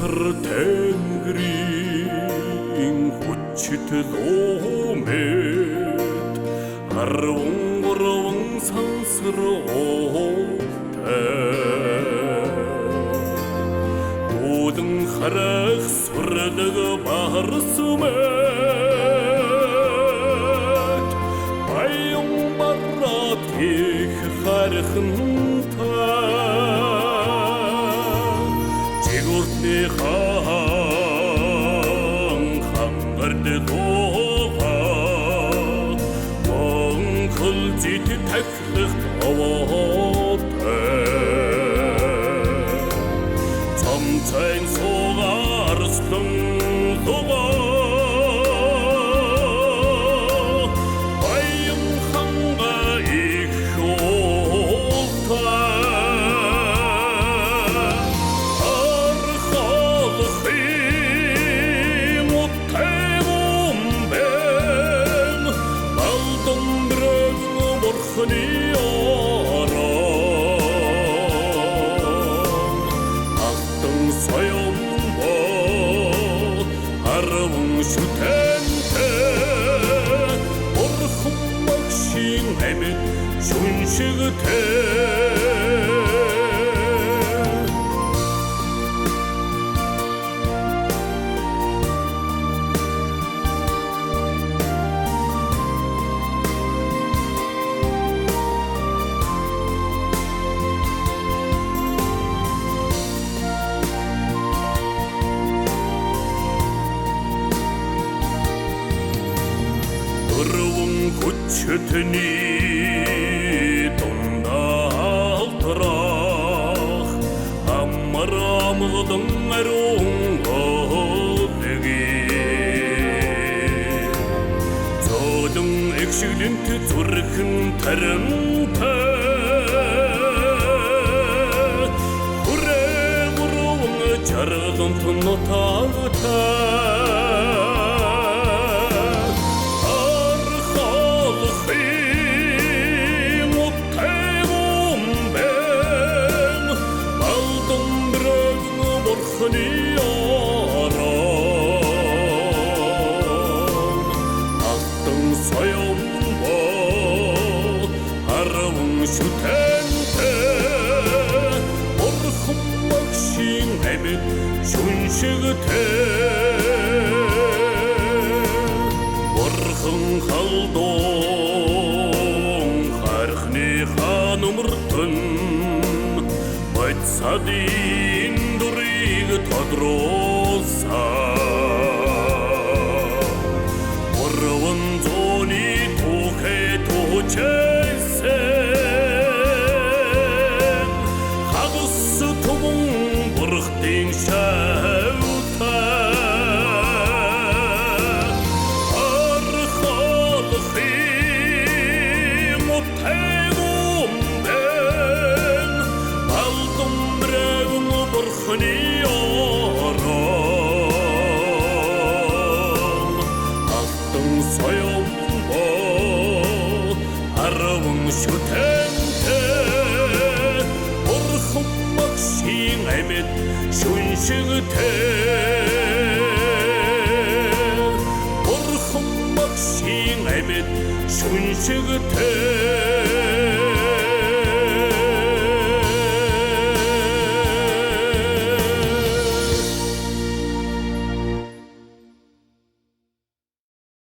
Тэнгэрийн хүчтэй ломэд 13 сансроотай Үүдэн харах сүрлэг барсмэд Баян бараад их харахынтай Жигүүртний хаан хангард лугаа Монголь зит тахлах овоотай Цамцайн суугарслан лугаа Баян ханга их шуултай Хүчтний дундалтрах амар амгалан ариун олги Зөөлөн экшиглэнт зүрхэн тарантай Хүрээ гурван жаргалант нутагтай Бурхан халдун хархны ханумртын Бацадын дурыг тодруулсан Бурхан зоны түүхэ түүчээсэн Хагас тумун бурхтын Бурхан магшийн амьд шүншигтэй